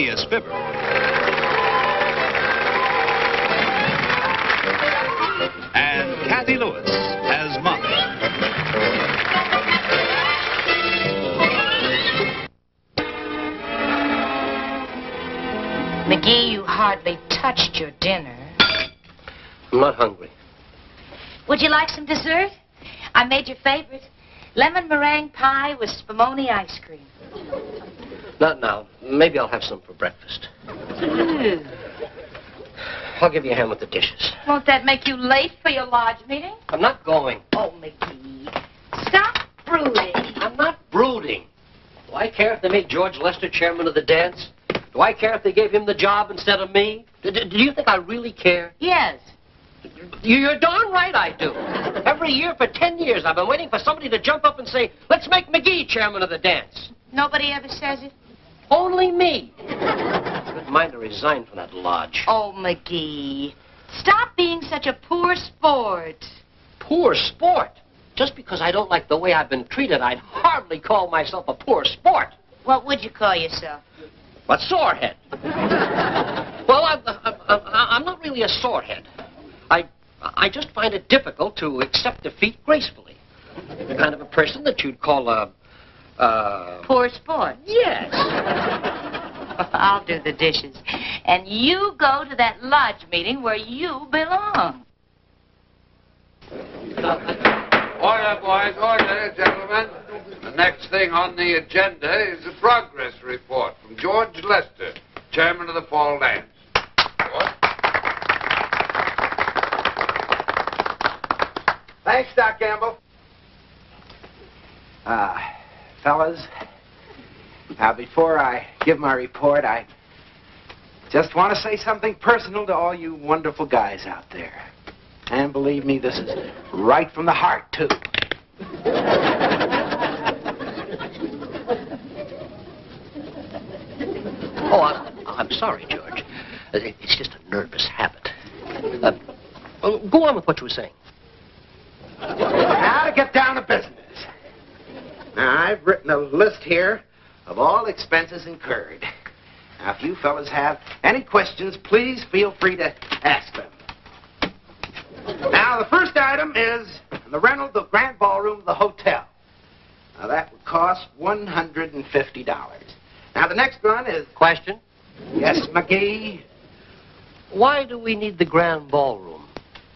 spontaneous Fibber. And Kathy Lewis as Molly. McGee, you hardly touched your dinner. I'm not hungry. Would you like some dessert? I made your favorite. Lemon meringue pie with spumoni ice cream. Not now. Maybe I'll have some for breakfast. I'll give you a hand with the dishes. Won't that make you late for your lodge meeting? I'm not going. Oh, McGee, stop brooding. I'm not brooding. Do I care if they made George Lester chairman of the dance? Do I care if they gave him the job instead of me? Do you think I really care? Yes. You're darn right I do. Every year for 10 years, I've been waiting for somebody to jump up and say, let's make McGee chairman of the dance. Nobody ever says it? Only me. I wouldn't mind to resign from that lodge. Oh, McGee, stop being such a poor sport. Poor sport? Just because I don't like the way I've been treated, I'd hardly call myself a poor sport. What would you call yourself? A sorehead. Well, I'm not really a sorehead. I just find it difficult to accept defeat gracefully. The kind of a person that you'd call a... Poor sport? Yes. I'll do the dishes. And you go to that lodge meeting where you belong. Order, boys, order, gentlemen. The next thing on the agenda is a progress report from George Lester, chairman of the fall dance. Thanks, Doc Gamble. Fellas, now before I give my report, I just want to say something personal to all you wonderful guys out there. And believe me, this is right from the heart, too. Oh, I'm sorry, George. It's just a nervous habit. Go on with what you were saying. Now to get down to business. Now, I've written a list here of all expenses incurred. Now, if you fellas have any questions, please feel free to ask them. Now, the first item is the rental of the grand ballroom of the hotel. Now, that would cost $150. Now, the next one is... Question? Yes, McGee? Why do we need the grand ballroom?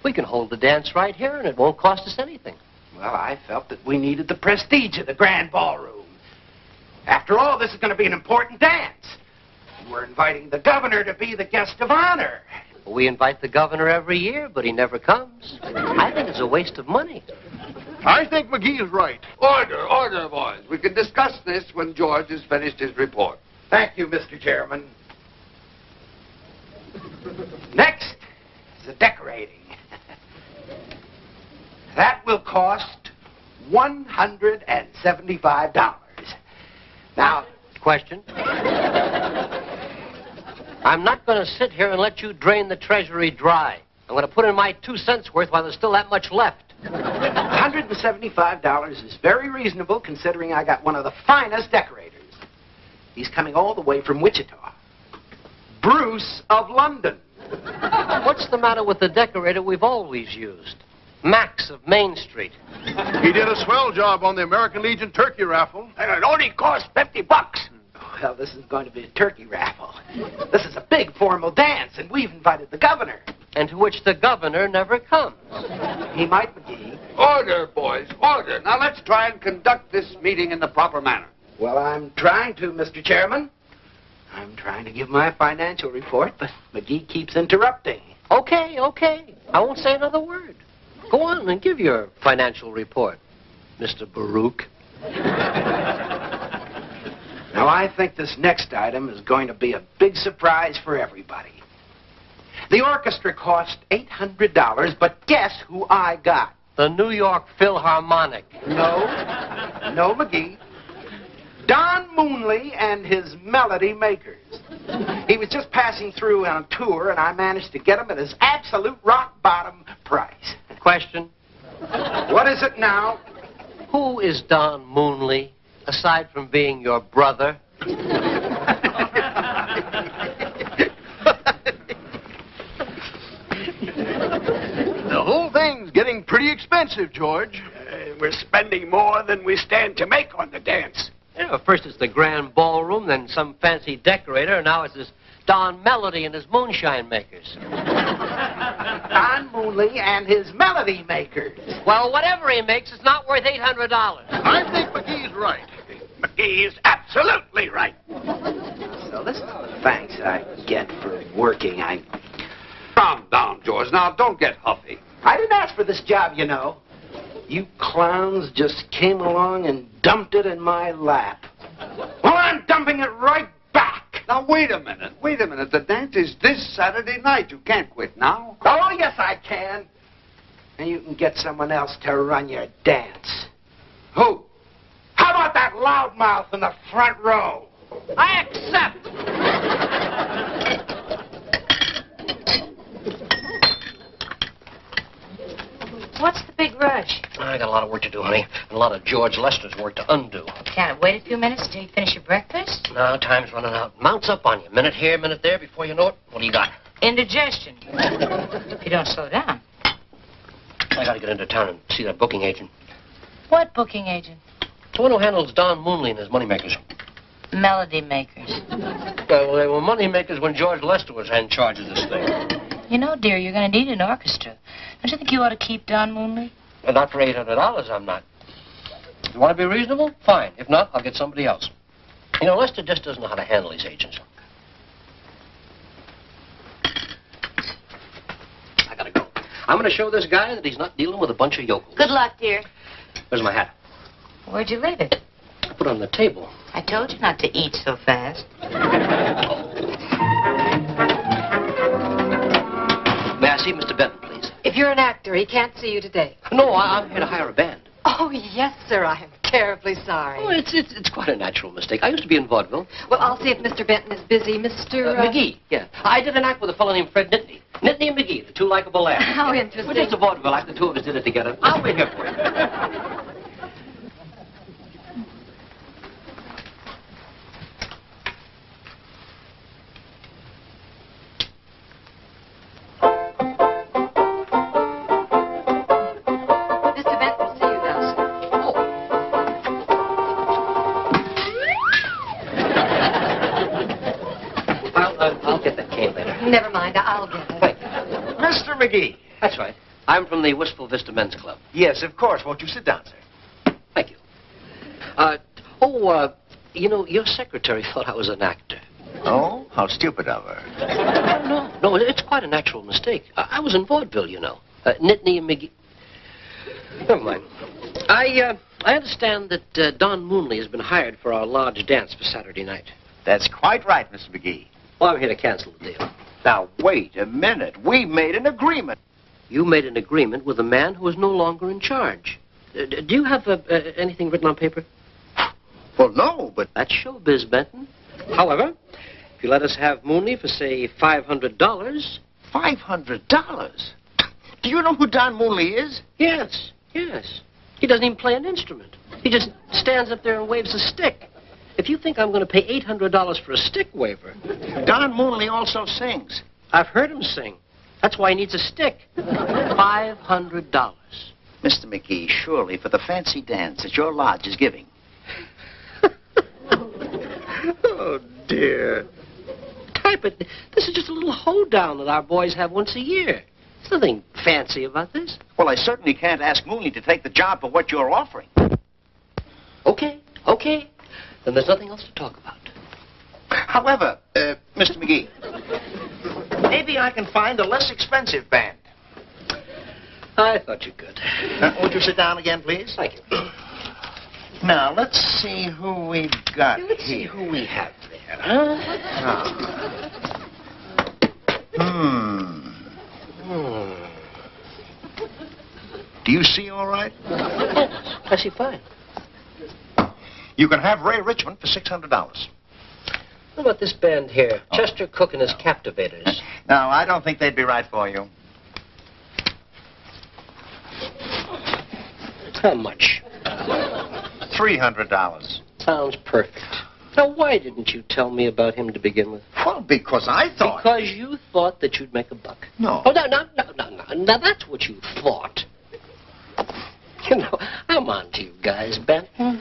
We can hold the dance right here, and it won't cost us anything. Well, I felt that we needed the prestige of the grand ballroom. After all, this is going to be an important dance. We're inviting the governor to be the guest of honor. We invite the governor every year, but he never comes. I think it's a waste of money. I think McGee is right. Order, order, boys. We can discuss this when George has finished his report. Thank you, Mr. Chairman. Next is the decorating. That will cost $175. Now... Question? I'm not going to sit here and let you drain the treasury dry. I'm going to put in my 2 cents worth while there's still that much left. $175 is very reasonable considering I got one of the finest decorators. He's coming all the way from Wichita. Bruce of London. What's the matter with the decorator we've always used? Max of Main Street. He did a swell job on the American Legion turkey raffle. And it only cost $50. Well, this is going to be a turkey raffle. This is a big formal dance, and we've invited the governor. And to which the governor never comes. He might, McGee. Order, boys, order. Now let's try and conduct this meeting in the proper manner. Well, I'm trying to, Mr. Chairman. I'm trying to give my financial report, but McGee keeps interrupting. Okay. I won't say another word. Go on and give your financial report, Mr. Baruch. Now, I think this next item is going to be a big surprise for everybody. The orchestra cost $800, but guess who I got? The New York Philharmonic. No, McGee. Don Moonley and his Melody Makers. He was just passing through on a tour, and I managed to get him at his absolute rock-bottom price. Question? What is it now? Who is Don Moonley, aside from being your brother? getting pretty expensive, George. We're spending more than we stand to make on the dance. You know, first it's the grand ballroom, then some fancy decorator, and now it's this Don Melody and his moonshine makers. Don Moonley and his melody makers. Well, whatever he makes, it's not worth $800. I think McGee's right. McGee is absolutely right. So this is the thanks I get for working. Calm down, George. Now, don't get huffy. I didn't ask for this job, you know. You clowns just came along and dumped it in my lap. Well, I'm dumping it right back. Now, wait a minute. Wait a minute. The dance is this Saturday night. You can't quit now. Oh, yes, I can. And you can get someone else to run your dance. Who? How about that loudmouth in the front row? I accept. What's the big rush? I got a lot of work to do, honey, and a lot of George Lester's work to undo. Can't wait a few minutes till you finish your breakfast? No, time's running out. Mounts up on you. Minute here, minute there. Before you know it, what do you got? Indigestion. If you don't slow down. I got to get into town and see that booking agent. What booking agent? The one who handles Don Moonley and his moneymakers. Melody makers. Well, they were moneymakers when George Lester was in charge of this thing. You know, dear, you're going to need an orchestra. Don't you think you ought to keep Don Moonley? Well, not for $800, I'm not. You want to be reasonable? Fine. If not, I'll get somebody else. You know, Lester just doesn't know how to handle these agents. I gotta go. I'm going to show this guy that he's not dealing with a bunch of yokels. Good luck, dear. Where's my hat? Where'd you leave it? I put it on the table. I told you not to eat so fast. May I see Mr. Benton, please? If you're an actor, he can't see you today. No, I'm here to hire a band. Oh, yes, sir. I am terribly sorry. Oh, it's quite a natural mistake. I used to be in vaudeville. Well, I'll see if Mr. Benton is busy. Mr. McGee, yeah. I did an act with a fellow named Fred Nittany. Nittany and McGee, the two likable lads. How interesting. Well, just a vaudeville act. The two of us did it together. I'll wait here for you. Mr. Benton will see you now, sir. I'll get that cane later. Never mind. I'll get it. Thank you. Mr. McGee. That's right. I'm from the Wistful Vista Men's Club. Yes, of course. Won't you sit down, sir? Thank you. You know, your secretary thought I was an actor. Oh? How stupid of her. No, it's quite a natural mistake. I was in vaudeville, you know. Nittany and McGee. Never mind. I understand that Don Moonley has been hired for our large dance for Saturday night. That's quite right, Mr. McGee. Well, I'm here to cancel the deal. Now, wait a minute. We made an agreement. You made an agreement with a man who is no longer in charge. Do you have anything written on paper? Well, no, but... That's showbiz, Benton. However, if you let us have Moonley for, say, $500... $500? Do you know who Don Moonley is? Yes. He doesn't even play an instrument. He just stands up there and waves a stick. If you think I'm going to pay $800 for a stick waver... Don Moonley also sings. I've heard him sing. That's why he needs a stick. $500. Mr. McGee, surely for the fancy dance that your lodge is giving. Oh, dear. Type it. This is just a little hoedown that our boys have once a year. There's nothing fancy about this. Well, I certainly can't ask Moonley to take the job for what you're offering. Okay. Then there's nothing else to talk about. However, Mr. McGee, maybe I can find a less expensive band. I thought you could. Won't you sit down again, please? Thank you. Now, let's see who we've got Let's see here. who we have there, huh? Do you see all right? Yes, I see fine. You can have Ray Richmond for $600. What about this band here? Chester Cook and his Captivators. No, I don't think they'd be right for you. How much? $300. Sounds perfect. Now, why didn't you tell me about him to begin with? Well, because I thought... Because you thought that you'd make a buck. No. Oh, no. Now, that's what you thought. You know, I'm on to you guys, Benton.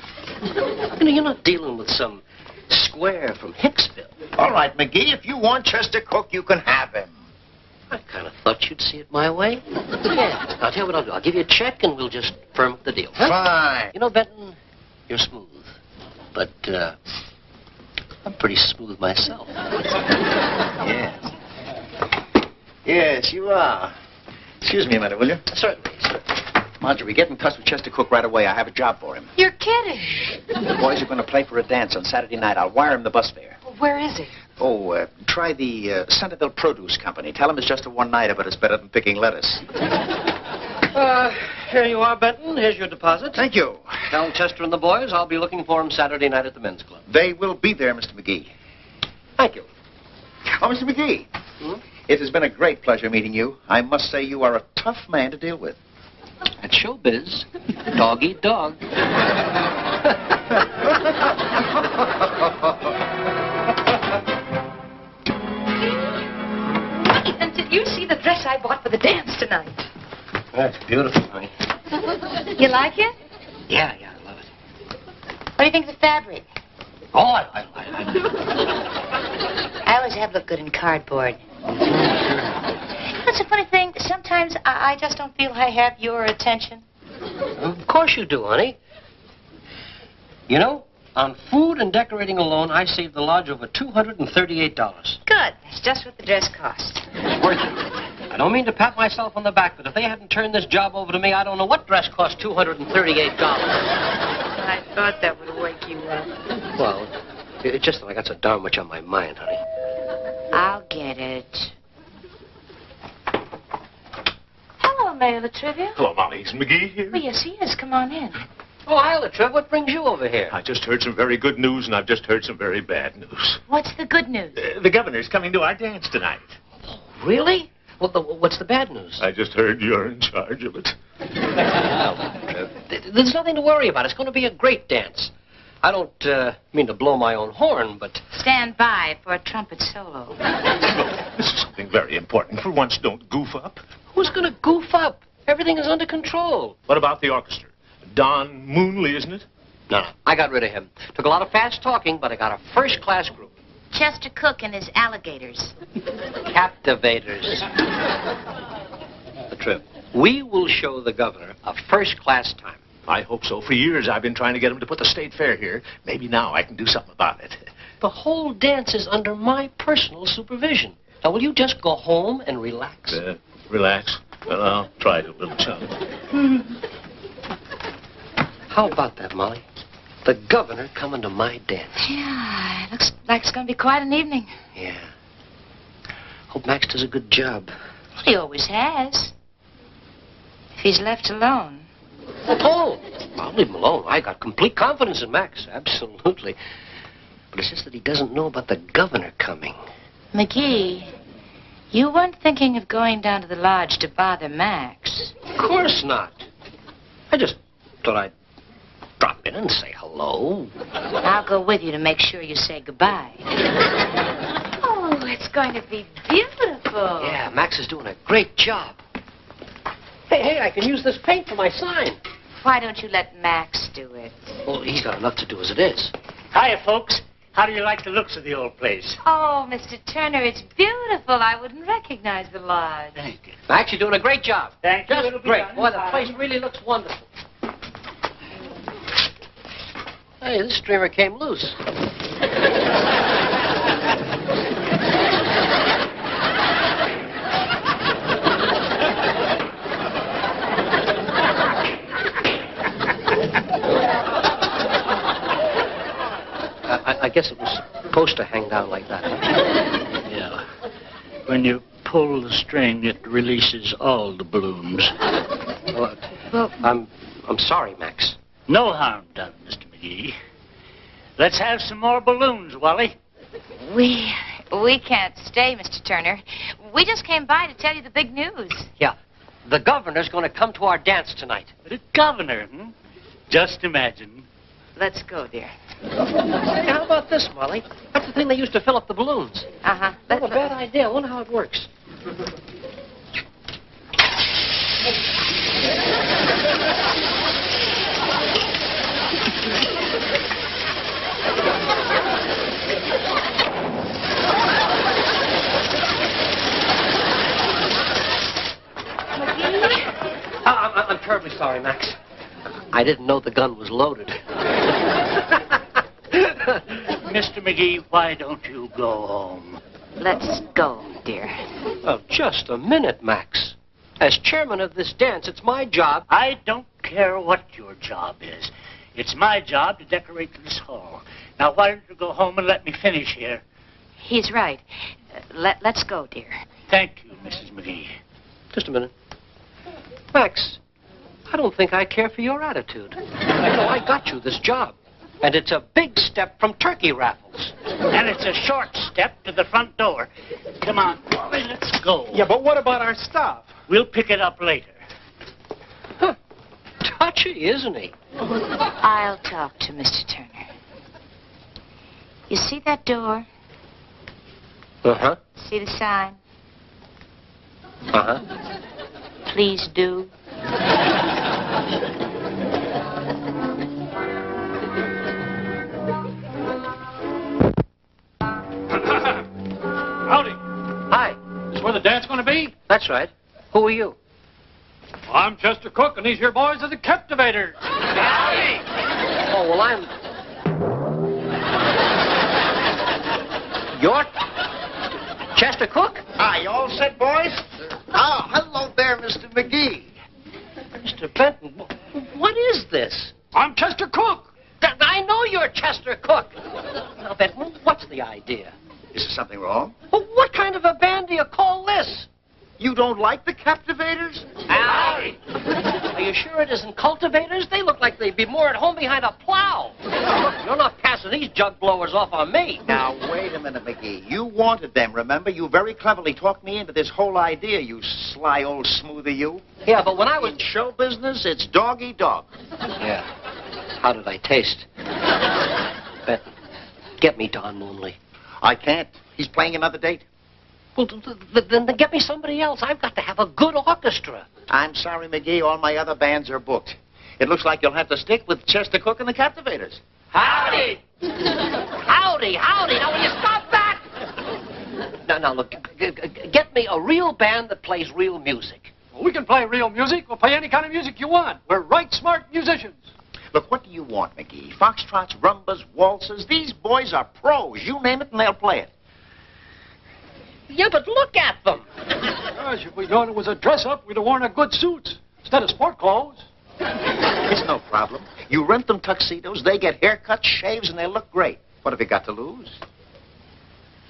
You know, you're not dealing with some square from Hicksville. All right, McGee, if you want Chester Cook, you can have him. I kind of thought you'd see it my way. Yeah. I'll tell you what I'll do. I'll give you a check and we'll just firm up the deal. Huh? Fine. You know, Benton, you're smooth. But, I'm pretty smooth myself. Yes. Yes, you are. Excuse me a minute, will you? Certainly, sir. Marjorie, get in touch with Chester Cook right away. I have a job for him. You're kidding. The boys are going to play for a dance on Saturday night. I'll wire him the bus fare. Where is he? Oh, try the Centerville Produce Company. Tell him it's just a one-nighter, but it's better than picking lettuce. Here you are, Benton. Here's your deposit. Thank you. Tell Chester and the boys I'll be looking for them Saturday night at the men's club. They will be there, Mr. McGee. Thank you. Oh, Mr. McGee. It has been a great pleasure meeting you. I must say you are a tough man to deal with. At showbiz, dog eat dog. Ethan, did you see the dress I bought for the dance tonight? That's beautiful, honey. You like it? Yeah, I love it. What do you think of the fabric? Oh, I I always have looked good in cardboard. That's a funny thing. Sometimes I just don't feel I have your attention. Of course you do, honey. You know, on food and decorating alone, I saved the lodge over $238. Good. That's just what the dress cost. It's worth it. I don't mean to pat myself on the back, but if they hadn't turned this job over to me, I don't know what dress cost $238. I thought that would wake you up. Well, it's just that I got so darn much on my mind, honey. I'll get it. Hello, Mayor Latrivia. Hello, Molly. Is McGee here? Well, yes, he is. Come on in. Oh, hi, Latriv. What brings you over here? I just heard some very good news, and I've just heard some very bad news. What's the good news? The governor's coming to our dance tonight. Really? Well, what's the bad news? I just heard you're in charge of it. There's nothing to worry about. It's going to be a great dance. I don't mean to blow my own horn, but... Stand by for a trumpet solo. Look, this is something very important. For once, don't goof up. Who's going to goof up? Everything is under control. What about the orchestra? Don Moonley, isn't it? No. I got rid of him. Took a lot of fast talking, but I got a first-class group. Chester Cook and his alligators. Captivators. The trip. We will show the governor a first-class time. I hope so. For years, I've been trying to get him to put the state fair here. Maybe now I can do something about it. The whole dance is under my personal supervision. Now, will you just go home and relax? Relax. Well, I'll try to, little chum. How about that, Molly? The governor coming to my dance. Yeah, it looks like it's going to be quite an evening. Yeah. Hope Max does a good job. He always has. If he's left alone. Oh, I'll leave him alone. I got complete confidence in Max. Absolutely. But it's just that he doesn't know about the governor coming. McGee, you weren't thinking of going down to the lodge to bother Max. Of course not. I just thought I'd drop in and say hello. I'll go with you to make sure you say goodbye. Oh, it's going to be beautiful. Yeah, Max is doing a great job. Hey, I can use this paint for my sign. Why don't you let Max do it? Well, he's got enough to do as it is. Hiya, folks. How do you like the looks of the old place? Oh, Mr. Turner, it's beautiful. I wouldn't recognize the lodge. Thank you. Max, you're doing a great job. Thank you. Just It'll be great. done. Boy, the place really looks wonderful. Hey, this streamer came loose. I guess it was supposed to hang down like that. Yeah. When you pull the string, it releases all the balloons. Well, I'm sorry, Max. No harm done, Mr. McGee. Let's have some more balloons, Wally. We can't stay, Mr. Turner. We just came by to tell you the big news. Yeah, the governor's going to come to our dance tonight. The governor, hmm? Just imagine. Let's go, dear. Hey, how about this, Molly? That's the thing they used to fill up the balloons. Uh-huh. Not a bad idea. I wonder how it works. sorry, Max. I didn't know the gun was loaded. Mr. McGee, why don't you go home? Let's go, dear. Oh, just a minute, Max. As chairman of this dance, it's my job. I don't care what your job is. It's my job to decorate this hall. Now, why don't you go home and let me finish here? He's right. Let's go, dear. Thank you, Mrs. McGee. Just a minute. Max, I don't think I care for your attitude. I got you this job. And it's a big step from turkey raffles. And it's a short step to the front door. Come on, Molly, let's go. Yeah, but what about our stuff? We'll pick it up later. Huh. Touchy, isn't he? I'll talk to Mr. Turner. You see that door? Uh-huh. See the sign? Uh-huh. Please do. Howdy. Hi. Is this where the dance going to be? That's right. Who are you? I'm Chester Cook, and these here boys are the Captivators. Howdy. Oh, well, I'm... You're Chester Cook? Are you all set, boys? Oh, hello there, Mr. McGee. Mr. Benton, what is this? I'm Chester Cook. I know you're Chester Cook. Now, Benton, what's the idea? Is there something wrong? Well, what kind of a band do you call this? You don't like the Captivators? Howdy. Are you sure it isn't cultivators? They look like they'd be more at home behind a plow. Look, you're not passing these jug blowers off on me. Now, wait a minute, McGee. You wanted them, remember? You very cleverly talked me into this whole idea, you sly old smoothie, you. Yeah, but when I was... In show business, it's dog-eat-dog. Yeah. How did I taste? Benton, get me Don Moonley. I can't. He's playing another date. Well, then get me somebody else. I've got to have a good orchestra. I'm sorry, McGee. All my other bands are booked. It looks like you'll have to stick with Chester Cook and the Captivators. Howdy! Howdy, howdy. Now, will you stop that? Now, look, get me a real band that plays real music. Well, we can play real music. We'll play any kind of music you want. We're right smart musicians. Look, what do you want, McGee? Foxtrots, rumbas, waltzes. These boys are pros. You name it and they'll play it. Yeah, but look at them. Gosh, if we'd known it was a dress-up, we'd have worn our good suits instead of sport clothes. It's no problem. You rent them tuxedos, they get haircuts, shaves, and they look great. What have you got to lose?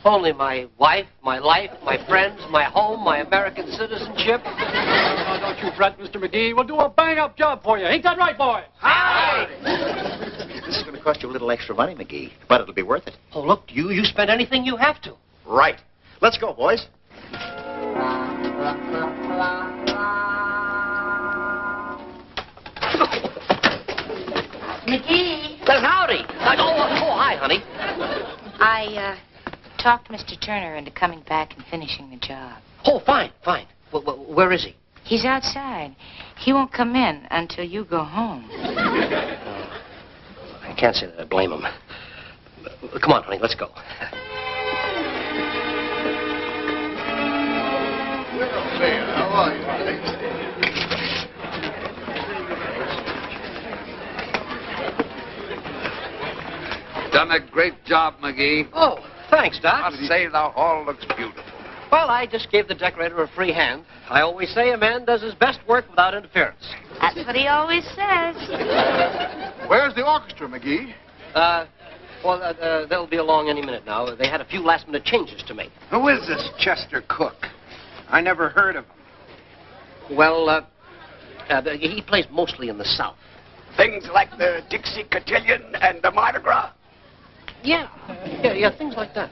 Only my wife, my life, my friends, my home, my American citizenship. Oh, don't you fret, Mr. McGee. We'll do a bang-up job for you. Ain't that right, boys? Howdy! This is going to cost you a little extra money, McGee, but it'll be worth it. Oh, look, you spend anything you have to. Right. Let's go, boys. McGee. Then howdy. Oh, hi, honey. I talked Mr. Turner into coming back and finishing the job. Oh, fine. Where is he? He's outside. He won't come in until you go home. I can't say that I blame him. Come on, honey, let's go. How are you? Done a great job, McGee. Oh, thanks, Doc. I'll say the hall looks beautiful. Well, I just gave the decorator a free hand. I always say a man does his best work without interference. That's what he always says. Where's the orchestra, McGee? They'll be along any minute now. They had a few last-minute changes to make. Who is this Chester Cook? I never heard of him. Well, he plays mostly in the South. Things like the Dixie Cotillion and the Mardi Gras? Yeah, things like that.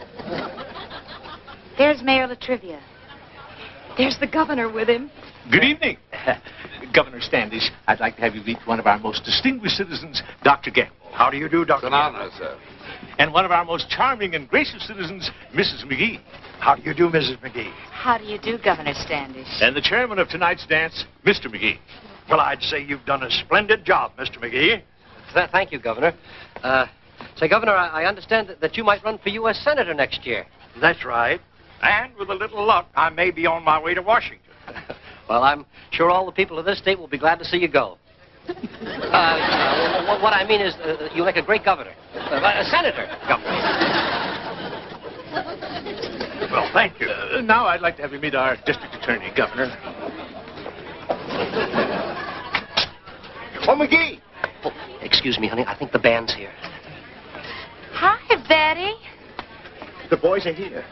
There's Mayor Latrivia. There's the governor with him. Good evening. Governor Standish, I'd like to have you meet one of our most distinguished citizens, Dr. Gamble. How do you do, Dr. It's an honor, sir. And one of our most charming and gracious citizens, Mrs. McGee. How do you do, Mrs. McGee? How do you do, Governor Standish? And the chairman of tonight's dance, Mr. McGee. Well, I'd say you've done a splendid job, Mr. McGee. Thank you, Governor. Say, Governor, I understand that you might run for U.S. Senator next year. That's right. And with a little luck, I may be on my way to Washington. Well, I'm sure all the people of this state will be glad to see you go. What I mean is, you make a great governor. A senator, governor. Well, thank you. Now I'd like to have you meet our district attorney, Governor. Oh, McGee. Oh, excuse me, honey. I think the band's here. Hi, Betty. The boys are here.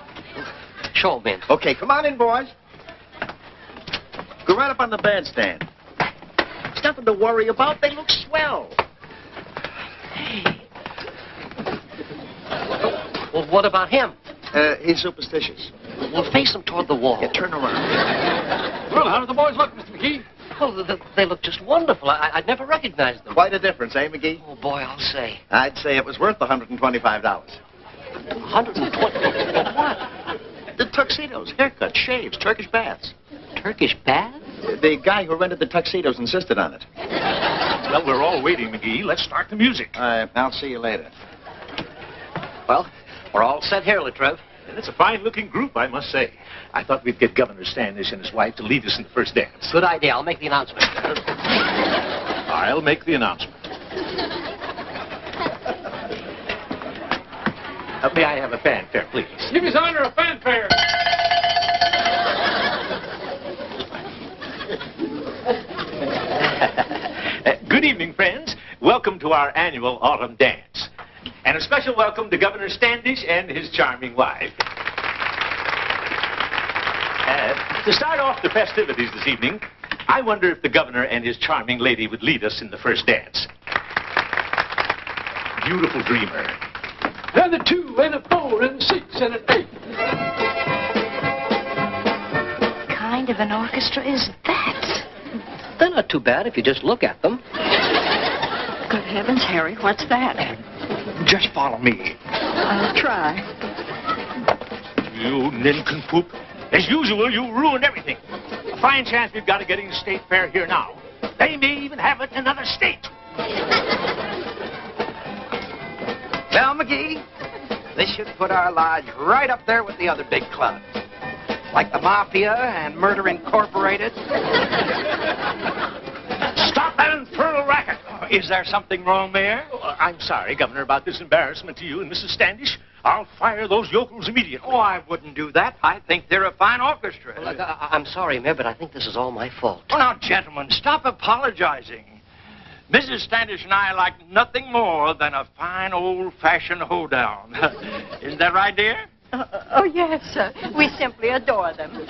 Show 'em in. Okay, come on in, boys. Go right up on the bandstand. There's nothing to worry about. They look swell. Well, what about him? He's superstitious. Well, face him toward the wall. Yeah, turn around. Well, how do the boys look, Mr. McGee? Oh, they look just wonderful. I'd never recognized them. Quite a difference, eh, McGee? Oh, boy, I'll say. I'd say it was worth $125. 120. For what? The tuxedos, haircuts, shaves, Turkish baths. Turkish bath? The guy who rented the tuxedos insisted on it. Well, we're all waiting, McGee. Let's start the music. I'll see you later. Well, we're all set here, Latrell. And it's a fine-looking group, I must say. I thought we'd get Governor Standish and his wife to lead us in the first dance. Good idea. I'll make the announcement. I'll make the announcement. May I have a fanfare, please? Give his honor a fanfare. Good evening, friends. Welcome to our annual autumn dance. And a special welcome to Governor Standish and his charming wife. To start off the festivities this evening, I wonder if the governor and his charming lady would lead us in the first dance. Beautiful dreamer. And a 2, and a 4, and a 6, and an 8. What kind of an orchestra is that? They're not too bad if you just look at them. Good heavens, Harry, what's that? Just follow me. I'll try. You nincompoop. As usual, you ruin everything. A fine chance we've got to get in state fair here now. They may even have it in another state. Well, McGee, this should put our lodge right up there with the other big clubs. Like the Mafia and Murder Incorporated. Stop that infernal racket. Is there something wrong there? Oh, I'm sorry, Governor, about this embarrassment to you and Mrs. Standish. I'll fire those yokels immediately. Oh, I wouldn't do that. I think they're a fine orchestra. Well, look, I'm sorry, Mayor, but I think this is all my fault. Oh, now, gentlemen, stop apologizing. Mrs. Standish and I like nothing more than a fine old-fashioned hoedown. Isn't that right, dear? Oh, yes, sir. We simply adore them.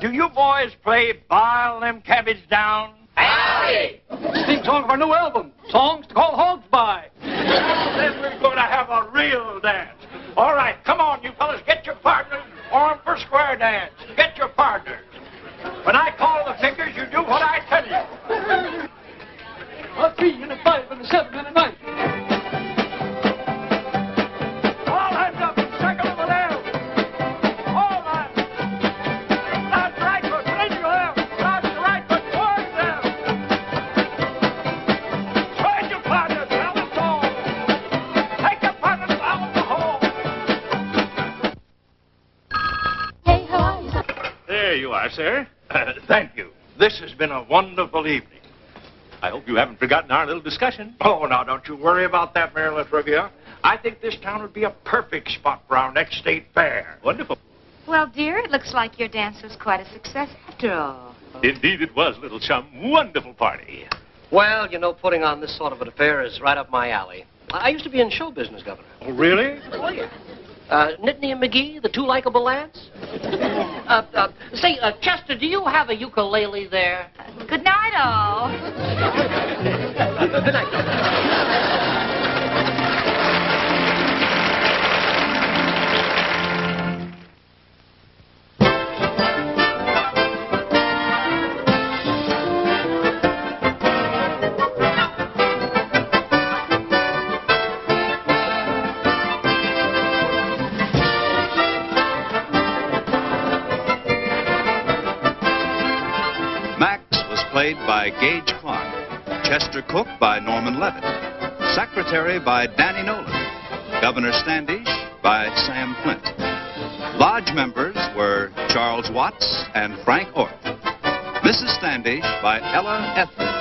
Do you boys play Bile Them Cabbage Down? Howdy! Theme song of our new album, Songs to Call Hogs By. Then we're going to have a real dance. All right, come on, you fellas, get your partners, form for square dance. Get your partners. When I call the figures, you do what I tell you. A 3, and a 5, and a 7, and a 9. All hands up, circle to the left. All right. That's right foot, raise your left. That's the right foot, towards them. Spread your partners, tell the song. Take your partners out the hall. Hey, ho. There you are, sir. Thank you. This has been a wonderful evening. I hope you haven't forgotten our little discussion. Oh, now, don't you worry about that, Mayor Latrivia. I think this town would be a perfect spot for our next state fair. Wonderful. Well, dear, it looks like your dance was quite a success after all. Indeed it was, little chum. Wonderful party. Well, you know, putting on this sort of an affair is right up my alley. I used to be in show business, Governor. Oh, really? Oh, yeah. Nittany and McGee, the two likable lads? Say, Chester, do you have a ukulele there? Good night, all. Good night, Governor. Played by Gage Clark, Chester Cook by Norman Levitt, Secretary by Danny Nolan, Governor Standish by Sam Flint. Lodge members were Charles Watts and Frank Orth, Mrs. Standish by Ella Ethridge,